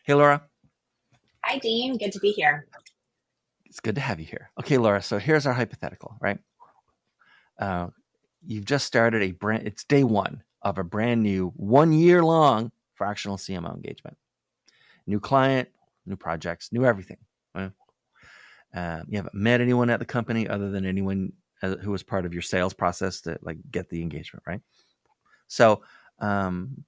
Hey, Laura, Hi, Dean. Good to be here. it's good to have you here. Okay, Laura, so here's our hypothetical, right? Uh, you've just started it's day one of a brand new 1 year long fractional CMO engagement. New client, new projects, new everything. Right? You haven't met anyone at the company other than anyone who was part of your sales process to like get the engagement, right? So, um,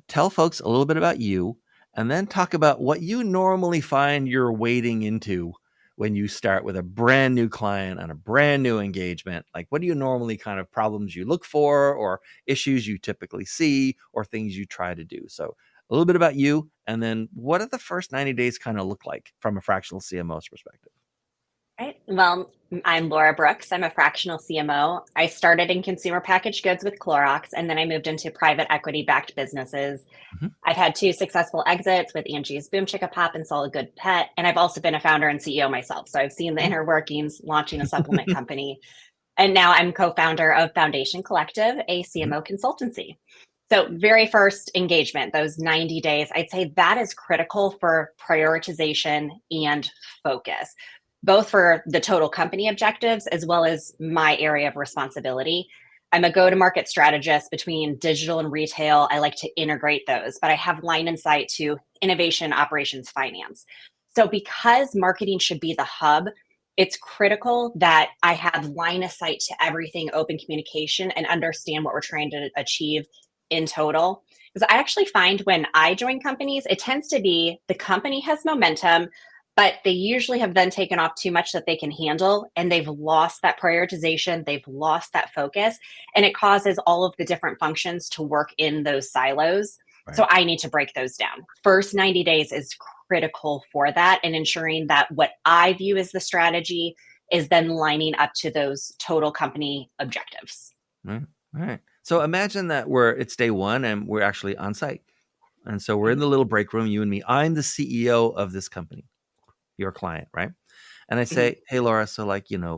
tell folks a little bit about you and then talk about what you normally find you're wading into when you start with a brand new client on a brand new engagement. Like, what do you normally kind of problems you look for, or issues you typically see, or things you try to do? So, a little bit about you, and then what do the first 90 days kind of look like from a fractional CMO's perspective? Right. Well, I'm Laura Brooks. I'm a fractional CMO. I started in consumer packaged goods with Clorox, and then I moved into private equity backed businesses. Mhm. I've had two successful exits with Angie's Boom Chicka Pop and Solid Good Pet, and I've also been a founder and CEO myself. So I've seen the inner workings launching a supplement company. And now I'm co founder of Foundation Collective, a Mhm. CMO consultancy. So, very first engagement, those 90 days, I'd say that is critical for prioritization and focus, both for the total company objectives as well as my area of responsibility. I'm a go to market strategist between digital and retail. I like to integrate those, but I have line in sight to innovation, operations, finance. So, because marketing should be the hub, it's critical that I have line of sight to everything open communication and understand what we're trying to achieve in total. Because I actually find when I join companies, it tends to be the company has momentum, but they usually have then taken off too much that they can handle and they've lost that prioritization, they've lost that focus, and it causes all of the different functions to work in those silos. So Right. I need to break those down. First 90 days is critical for that and ensuring that what I view as the strategy is then lining up to those total company objectives. Right. All right. So imagine that it's day one and we're actually on site. And so we're in Okay. the little break room, you and me. I'm the CEO of this company, your client, right? And I Mhm. say, hey, Laura, so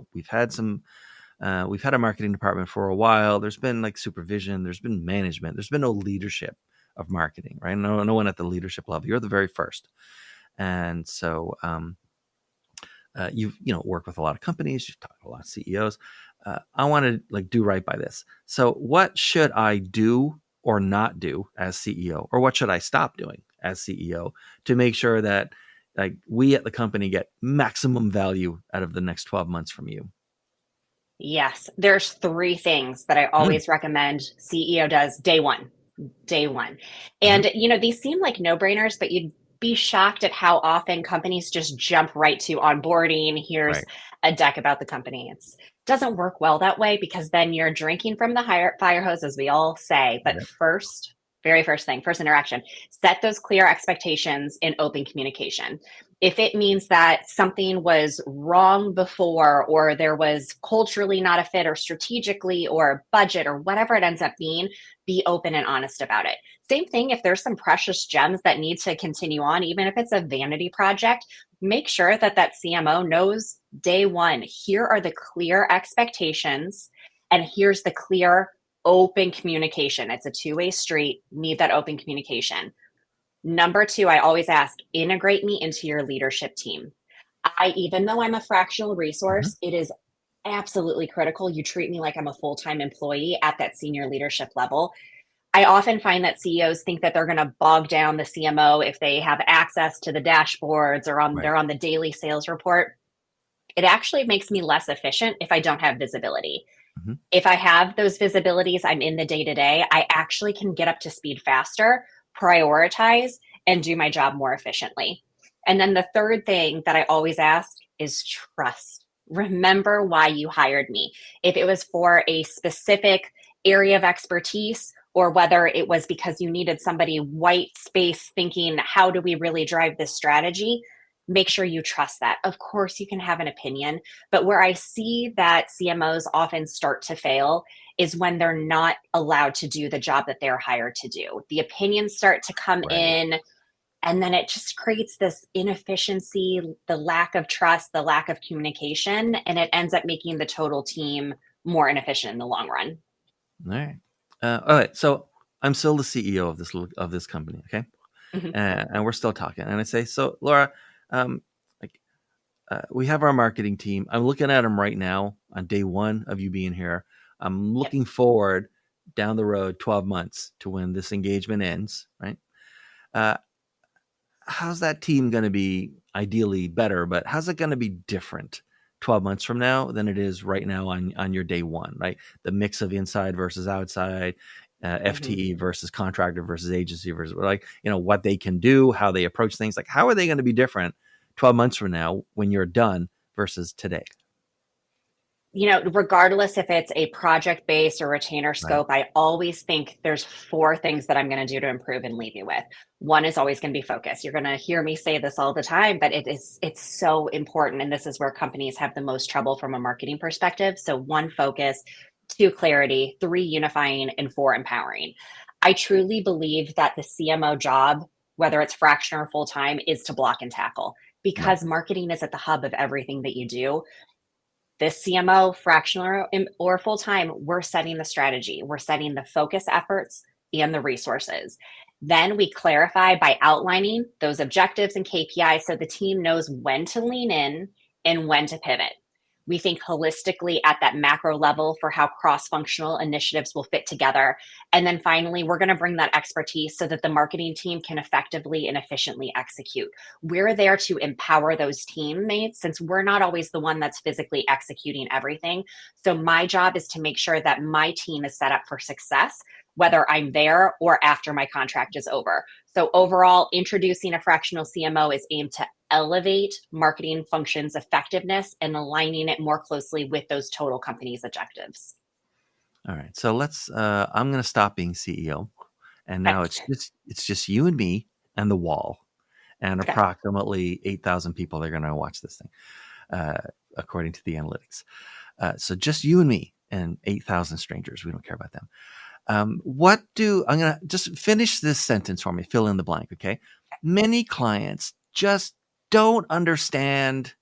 we've had a marketing department for a while. There's been like supervision, there's been management, there's been no leadership of marketing, right? No one at the leadership level. You're the very first. And so, you've worked with a lot of companies, you've talked to a lot of CEOs. I want to like do right by this. So, what should I do or not do as CEO, or what should I stop doing as CEO to make sure that like we at the company get maximum value out of the next 12 months from you? Yes, there's three things that I Mm, always recommend CEO does day one. Day one. mhm. And, these seem like no brainers, but you'd be shocked at how often companies just jump right to onboarding. Here's Right. a deck about the company. It doesn't work well that way because then you're drinking from the fire hose, as we all say. But Yep. first, very first thing, first interaction, set those clear expectations in open communication. If it means that something was wrong before, or there was culturally not a fit, or strategically, or budget, or whatever it ends up being, be open and honest about it. Same thing if there's some precious gems that need to continue on, even if it's a vanity project, make sure that that CMO knows day one, here are the clear expectations and here's the clear open communication. It's a two-way street, need that open communication. Number two, I always ask, integrate me into your leadership team. Even though I'm a fractional Mhm. resource, it is absolutely critical you treat me like I'm a full-time employee at that senior leadership level. I often find that CEOs think that they're going to bog down the CMO if they have access to the dashboards or Right. they're on the daily sales report. It actually makes me less efficient if I don't have visibility. Mhm. If I have those visibilities, I'm in the day to day, I actually can get up to speed faster, prioritize, and do my job more efficiently. And then the third thing that I always ask is trust. Remember why you hired me. If it was for a specific area of expertise, or whether it was because you needed somebody white space thinking, how do we really drive this strategy? Make sure you trust that. Of course, you can have an opinion, but where I see that CMOs often start to fail is when they're not allowed to do the job that they're hired to do. The opinions start to come Right. in, and then it just creates this inefficiency, the lack of trust, the lack of communication, and it ends up making the total team more inefficient in the long run. All right. All right. So I'm still the CEO of this company. Okay. Mhm. and we're still talking. And I say, so Laura, um, like we have our marketing team. I'm looking at them right now on day one of you being here. I'm Yep. looking forward down the road 12 months to when this engagement ends, right? Uh, how's that team going to be ideally better, but how's it going to be different 12 months from now than it is right now on your day one, right? The mix of inside versus outside, Mhm. FTE versus contractor versus agency versus like, what they can do, how they approach things. Like, how are they going to be different 12 months from now when you're done versus today? Regardless if it's a project based or retainer Right. scope, I always think there's four things that I'm going to do to improve and leave you with. One is always going to be focus. You're going to hear me say this all the time, but it's so important. And this is where companies have the most trouble from a marketing perspective. So one, focus; two, clarity; three, unifying; and four, empowering. I truly believe that the CMO job, whether it's fractional or full time, is to block and tackle Right. because marketing is at the hub of everything that you do. This CMO, fractional or full time, we're setting the strategy, we're setting the focus efforts and the resources. Then we clarify by outlining those objectives and KPIs so the team knows when to lean in and when to pivot. We think holistically at that macro level for how cross functional initiatives will fit together. And then finally, we're going to bring that expertise so that the marketing team can effectively and efficiently execute. We're there to empower those teammates since we're not always the one that's physically executing everything. So, my job is to make sure that my team is set up for success, whether I'm there or after my contract is over. So, overall, introducing a fractional CMO is aimed to elevate marketing functions effectiveness and aligning it more closely with those total company's objectives. All right. So I'm going to stop being CEO. And Okay. now it's just you and me and the wall and Okay. approximately 8,000 people that are going to watch this thing, uh, according to the analytics. So just you and me and 8,000 strangers. We don't care about them. I'm going to just finish this sentence for me, fill in the blank. Okay. Many clients just don't understand.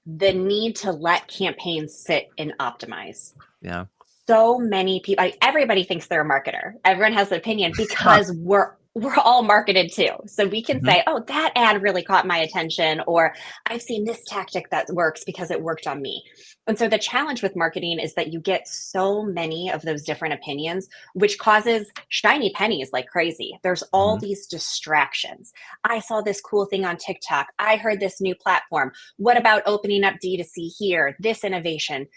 The need to let campaigns sit and optimize. Yeah. So many people, everybody thinks they're a marketer. Everyone has an opinion because we're all marketed too. So we can Mhm. say, oh, that ad really caught my attention, or I've seen this tactic that works because it worked on me. And so the challenge with marketing is that you get so many of those different opinions, which causes shiny pennies like crazy. There's all Mhm. these distractions. I saw this cool thing on TikTok. I heard this new platform. What about opening up D2C here? This innovation,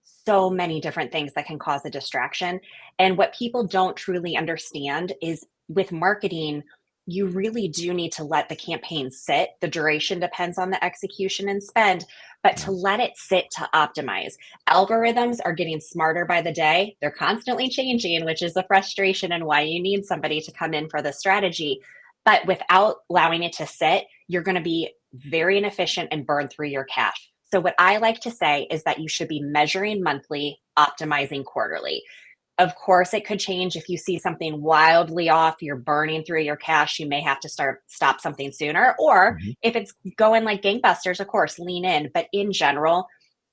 so many different things that can cause a distraction. And what people don't truly understand is with marketing, you really do need to let the campaign sit. The duration depends on the execution and spend, but Yeah. to let it sit to optimize. Algorithms are getting smarter by the day. They're constantly changing, which is a frustration and why you need somebody to come in for the strategy. But without allowing it to sit, you're going to be very inefficient and burn through your cash. So, what I like to say is that you should be measuring monthly, optimizing quarterly. Of course, it could change if you see something wildly off, you're burning through your cash, you may have to stop something sooner. Or Mhm. if it's going like gangbusters, of course, lean in. But in general,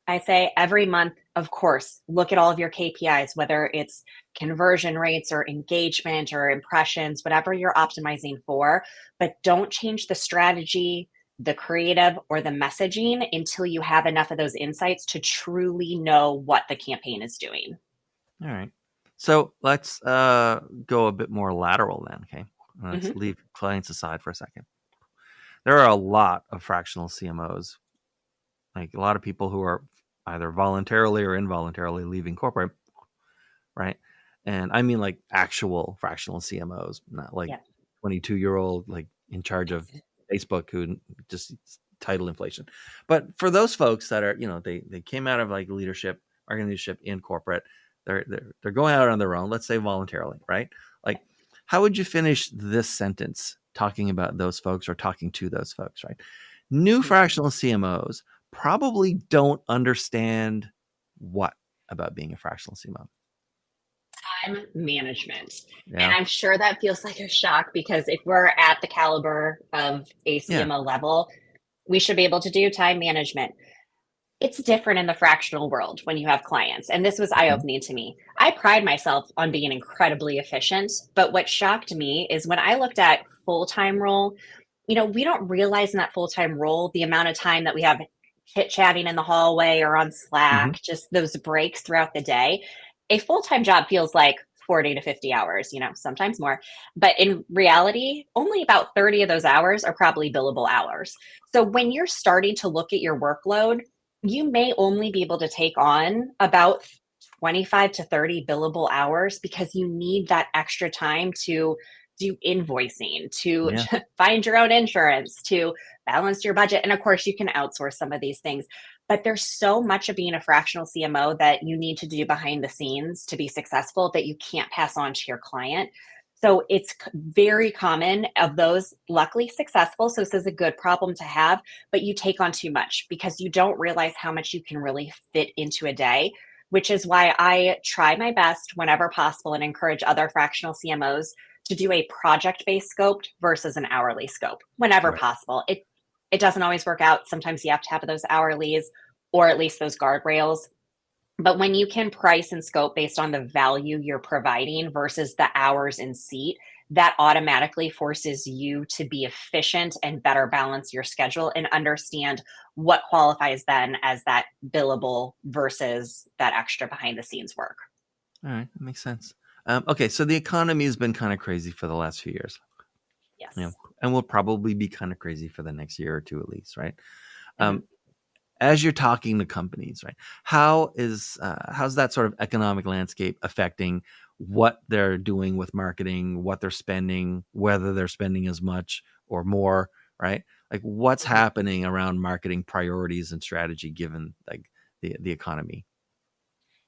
I say every month, of course, look at all of your KPIs, whether it's conversion rates or engagement or impressions, whatever you're optimizing for, but don't change the strategy, the creative, or the messaging until you have enough of those insights to truly know what the campaign is doing. All right. So let's go a bit more lateral then. Okay. Let's Mhm. leave clients aside for a second. There are a lot of fractional CMOs, like a lot of people who are either voluntarily or involuntarily leaving corporate, right? And I mean like actual fractional CMOs, not like Yeah. 22-year-old like in charge of Facebook who just title inflation. But for those folks that are, they came out of like leadership, marketing leadership in corporate, they're going out on their own, let's say voluntarily, right? Like, how would you finish this sentence talking about those folks or talking to those folks, right? New fractional CMOs probably don't understand what about being a fractional CMO. Time management. And Yeah. I'm sure that feels like a shock because if we're at the caliber of a Yeah. CMO level, we should be able to do time management. It's different in the fractional world when you have clients. And this was eye Mhm. opening to me. I pride myself on being incredibly efficient. But what shocked me is when I looked at full time role, we don't realize in that full time role the amount of time that we have chit chatting in the hallway or on Mhm. Slack, just those breaks throughout the day. A full time job feels like 40 to 50 hours, sometimes more. But in reality, only about 30 of those hours are probably billable hours. So when you're starting to look at your workload, you may only be able to take on about 25 to 30 billable hours because you need that extra time to do invoicing, to Yeah. find your own insurance, to balance your budget. And of course, you can outsource some of these things. But there's so much of being a fractional CMO that you need to do behind the scenes to be successful that you can't pass on to your client. So it's very common of those luckily successful. So this is a good problem to have, but you take on too much because you don't realize how much you can really fit into a day, which is why I try my best whenever possible and encourage other fractional CMOs to do a project-based scope versus an hourly scope whenever Right. possible. It doesn't always work out. Sometimes you have to have those hourlies or at least those guardrails. But when you can price and scope based on the value you're providing versus the hours in seat, that automatically forces you to be efficient and better balance your schedule and understand what qualifies then as that billable versus that extra behind the scenes work. All right. That makes sense. Okay. So the economy has been kind of crazy for the last few years, Yes. and will probably be kind of crazy for the next year or two at least, right? Mhm. Um, as you're talking to companies, right? How's that sort of economic landscape affecting what they're doing with marketing, what they're spending, whether they're spending as much or more, right? Like what's Mhm. happening around marketing priorities and strategy given like the economy?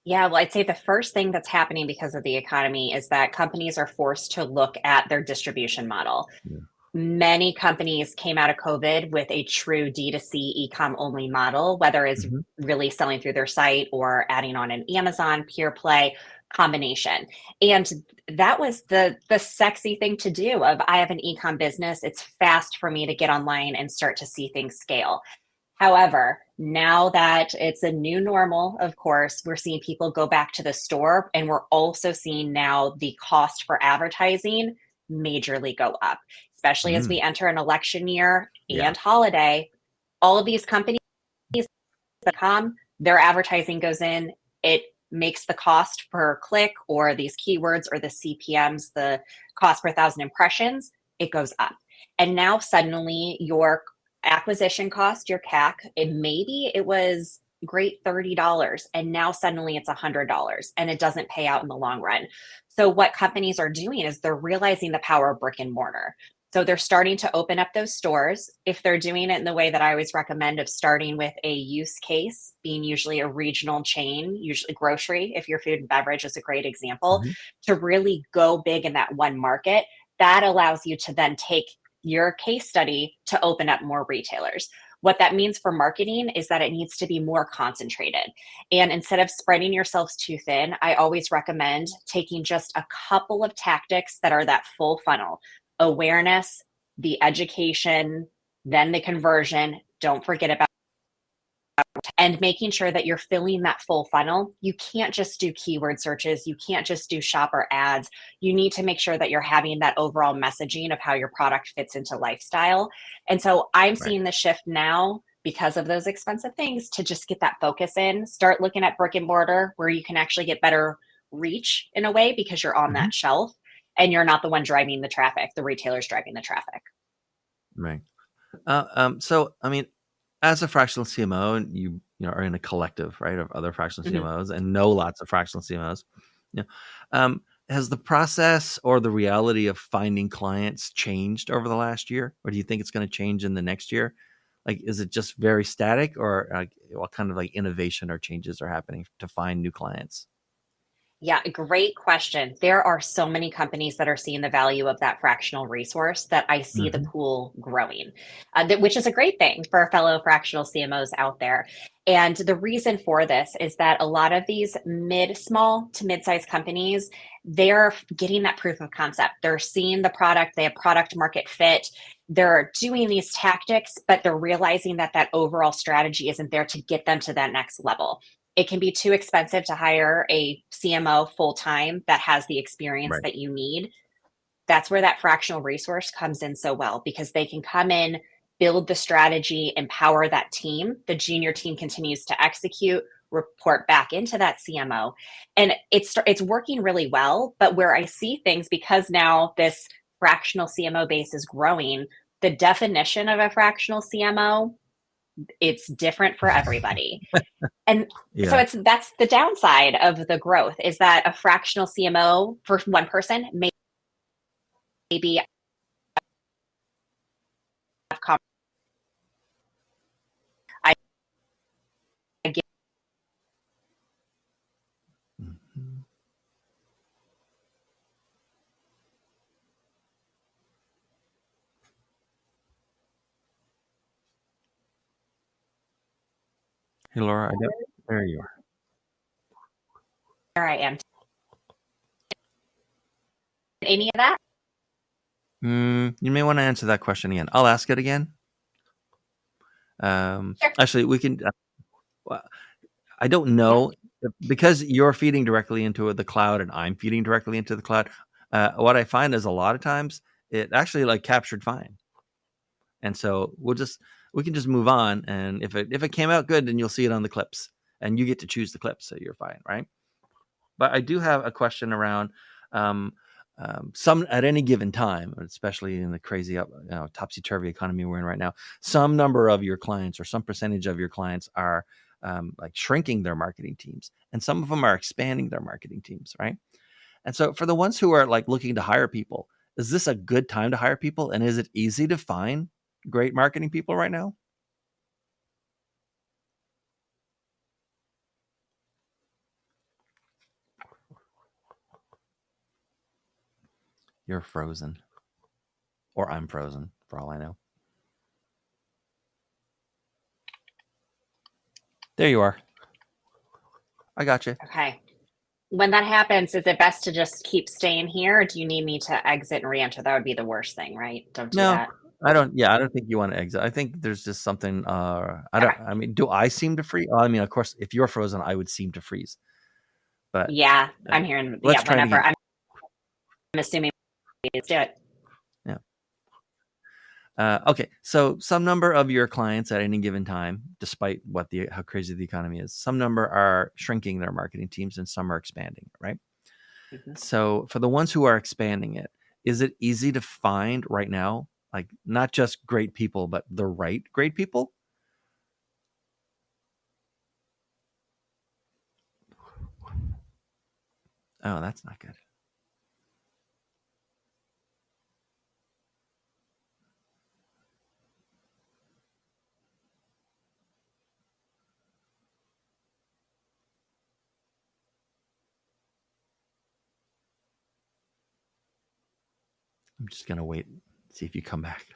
Yeah, well, I'd say the first thing that's happening because of the economy is that companies are forced to look at their distribution model. Yeah. Many companies came out of COVID with a true D2C e-com only model, whether it's Mhm. really selling through their site or adding on an Amazon pure play combination. And that was the sexy thing to do of I have an e-com business. It's fast for me to get online and start to see things scale. However, now that it's a new normal, of course, we're seeing people go back to the store, and we're also seeing now the cost for advertising majorly go up, especially as Mm. we enter an election year Yeah. and holiday. All of these companies that come, their advertising goes in, it makes the cost per click or these keywords or the CPMs, the cost per thousand impressions, it goes up. And now suddenly your acquisition cost, your CAC, maybe it was great $30 and now suddenly it's $100 and it doesn't pay out in the long run. So what companies are doing is they're realizing the power of brick and mortar. So they're starting to open up those stores. If they're doing it in the way that I always recommend of starting with a use case, being usually a regional chain, usually grocery, if your food and beverage is a great example, Mhm. to really go big in that one market, that allows you to then take your case study to open up more retailers. What that means for marketing is that it needs to be more concentrated. And instead of spreading yourselves too thin, I always recommend taking just a couple of tactics that are that full funnel awareness, the education, then the conversion. Don't forget about and making sure that you're filling that full funnel. You can't just do keyword searches. You can't just do shopper ads. You need to make sure that you're having that overall messaging of how your product fits into lifestyle. And so I'm Right. seeing the shift now because of those expensive things to just get that focus in, start looking at brick and mortar where you can actually get better reach in a way because you're on Mhm. that shelf and you're not the one driving the traffic, the retailer's driving the traffic. Right. So I mean, as a fractional CMO, and you know are in a collective, right, of other fractional Mhm. CMOs, and know lots of fractional CMOs. You know, has the process or the reality of finding clients changed over the last year, or do you think it's going to change in the next year? Like, is it just very static, or what kind of like innovation or changes are happening to find new clients? Yeah, great question. There are so many companies that are seeing the value of that fractional resource that I see the Hmm. pool growing, which is a great thing for fellow fractional CMOs out there. And the reason for this is that a lot of these small to mid-sized companies, they're getting that proof of concept. They're seeing the product, they have product market fit. They're doing these tactics, but they're realizing that that overall strategy isn't there to get them to that next level. It can be too expensive to hire a CMO full time that has the experience Right. that you need. That's where that fractional resource comes in so well because they can come in, build the strategy, empower that team. The junior team continues to execute, report back into that CMO. And it's working really well. But where I see things, because now this fractional CMO base is growing, the definition of a fractional CMO, it's different for everybody. And so Yeah. that's the downside of the growth is that a fractional CMO for one person may be I get Mhm. Hey, Laura, there you are. where I am. Any of that? You may want to answer that question again. I'll ask it again. Sure. Actually, we can. Well, I don't Yeah. know because you're feeding directly into the cloud and I'm feeding directly into the cloud. What I find is a lot of times it actually like captured fine, and so we can just move on. And if it came out good, then you'll see it on the clips, and you get to choose the clips, so you're fine, right? But I do have a question around um, some at any given time, especially in the crazy topsy turvy economy we're in right now. Some number of your clients or some percentage of your clients are like shrinking their marketing teams, and some of them are expanding their marketing teams, right? And so for the ones who are like looking to hire people, is this a good time to hire people? And is it easy to find great marketing people right now? You're frozen, or I'm frozen for all I know. There you are. I got you. Okay. When that happens, is it best to just keep staying here or do you need me to exit and re-enter? That would be the worst thing, right? Don't do No, that. I don't. Yeah, I don't think you want to exit. I think there's just something. I Okay. don't. I mean, do I seem to freeze? I mean, of course, if you're frozen, I would seem to freeze. But Yeah, uh, I'm hearing. let's Yeah, try it whenever again. I'm assuming let's do it. Yeah. Okay. So some number of your clients at any given time, despite how crazy the economy is, some number are shrinking their marketing teams and some are expanding. Right. Mhm. So for the ones who are expanding it, is it easy to find right now, like not just great people, but the right great people? Oh, that's not good. I'm just gonna wait, see if you come back.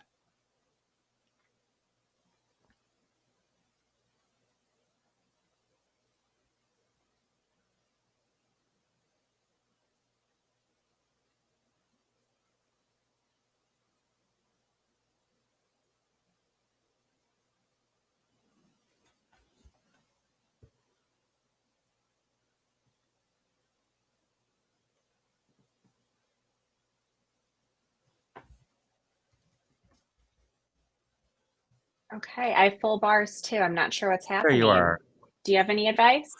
Okay, I have full bars too. I'm not sure what's There you happening. are. Do you have any advice?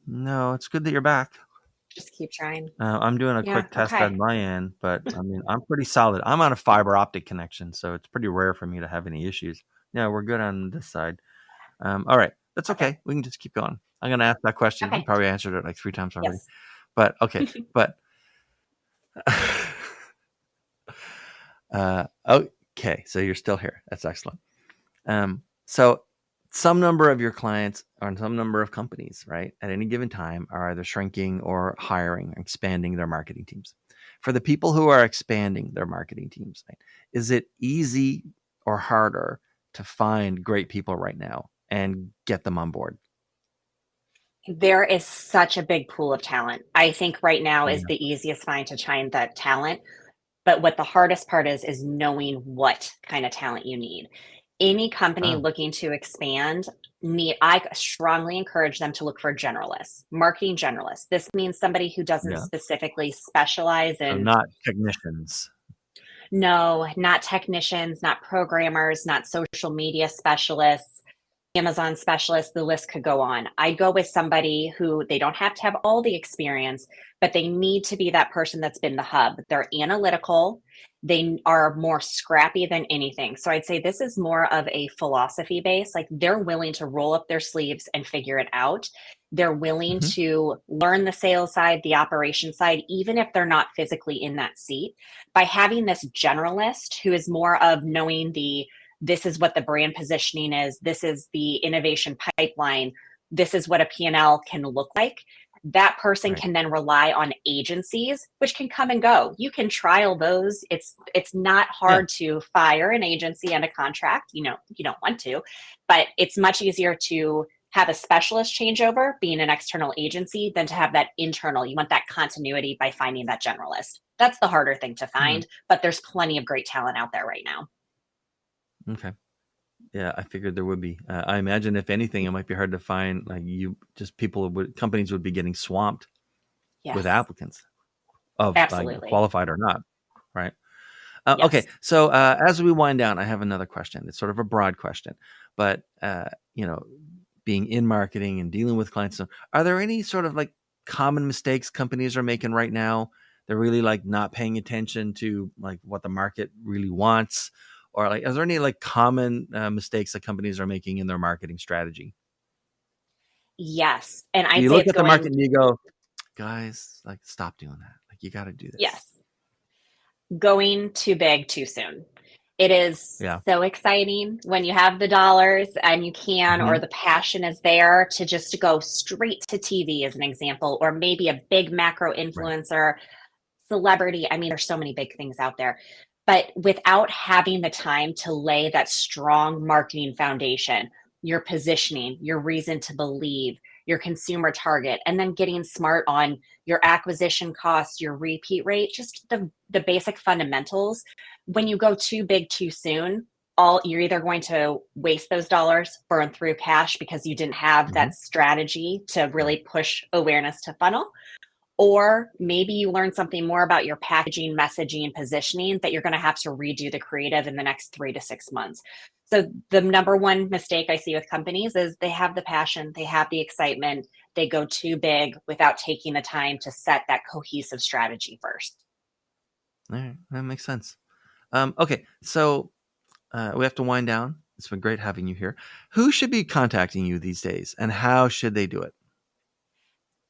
No, it's good that you're back. Just keep trying. I'm doing a Yeah, quick test okay. on my end, but I mean, I'm pretty solid. I'm on a fiber optic connection, so it's pretty rare for me to have any issues. Yeah, we're good on this side. All right, that's Okay. okay. We can just keep going. I'm gonna ask that question. You Okay. probably answered it like 3 times already, Yes. but okay. But okay, so you're still here. That's excellent. So some number of your clients or some number of companies, right, at any given time are either shrinking or hiring, expanding their marketing teams. For the people who are expanding their marketing teams, right, is it easy or harder to find great people right now and get them on board? There is such a big pool of talent. I think right now is Yeah. the easiest find to find that talent. But what the hardest part is knowing what kind of talent you need. Any company Oh, looking to expand I strongly encourage them to look for generalists, marketing generalists. This means somebody who doesn't yeah. specifically specialize So in, not technicians. no, not technicians, not programmers, not social media specialists, Amazon specialists, the list could go on. I go with somebody who they don't have to have all the experience, but they need to be that person that's been the hub. They're analytical. They are more scrappy than anything. So I'd say this is more of a philosophy base. Like they're willing to roll up their sleeves and figure it out. They're willing Hmm. to learn the sales side, the operation side, even if they're not physically in that seat. By having this generalist who is more of knowing this is what the brand positioning is, this is the innovation pipeline, this is what a P&L can look like, that person Right. can then rely on agencies which can come and go. You can trial those. It's not Yeah. hard to fire an agency and a contract, you don't want to, but it's much easier to have a specialist changeover being an external agency than to have that internal. You want that continuity by finding that generalist. That's the harder thing to Hmm. find, but there's plenty of great talent out there right now. Okay. Yeah, I figured there would be. I imagine if anything, it might be hard to find. Like companies would be getting swamped with Yes. applicants of like Absolutely. qualified or not, right? Okay, Yes. so as we wind down, I have another question. It's sort of a broad question, but you know, being in marketing and dealing with clients, so are there any sort of like common mistakes companies are making right now? They're really like not paying attention to like what the market really wants, or like, is there any like common mistakes that companies are making in their marketing strategy? Yes. And Do I'd you say look it's at the market going, and you go, guys, like stop doing that. Like you got to do this. yes, going too big too soon. It is Yeah. so exciting when you have the dollars and you can, or Hmm. the passion is there to just go straight to TV, as an example, or maybe a big macro Right. influencer, celebrity. I mean, there's so many big things out there. But without having the time to lay that strong marketing foundation, your positioning, your reason to believe, your consumer target, and then getting smart on your acquisition costs, your repeat rate, just the basic fundamentals. When you go too big too soon, all you're either going to waste those dollars, burn through cash because you didn't have Hmm. that strategy to Right. really push awareness to funnel, or maybe you learn something more about your packaging, messaging, positioning that you're going to have to redo the creative in the next 3 to 6 months. So, the number one mistake I see with companies is they have the passion, they have the excitement, they go too big without taking the time to set that cohesive strategy first. All right. That makes sense. Okay, so we have to wind down. It's been great having you here. Who should be contacting you these days, and how should they do it?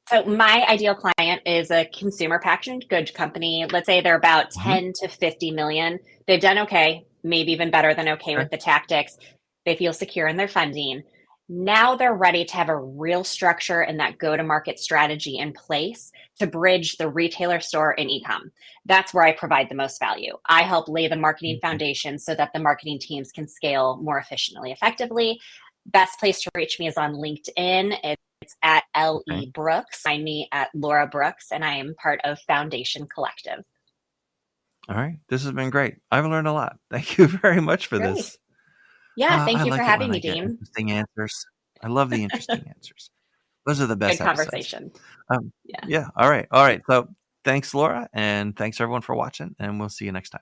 So, my ideal client is a consumer packaged goods company. Let's say they're about Hmm. 10 to 50 million. They've done okay, maybe even better than okay Okay. with the tactics. They feel secure in their funding. Now they're ready to have a real structure and that go to market strategy in place to bridge the retailer store and e-com. That's where I provide the most value. I help lay the marketing Okay. foundation so that the marketing teams can scale more efficiently, effectively. Best place to reach me is on LinkedIn. It's at Okay. LE Brooks. Find me at Laura Brooks, and I am part of Foundation Collective. All right. This has been great. I've learned a lot. Thank you very much for Great. this. Yeah, I thank you for like it having when me, I get Dean. interesting answers. I love the interesting answers. Those are the best Good episodes. conversation. Um, Yeah. yeah. All right. All right. So thanks, Laura, and thanks everyone for watching, and we'll see you next time.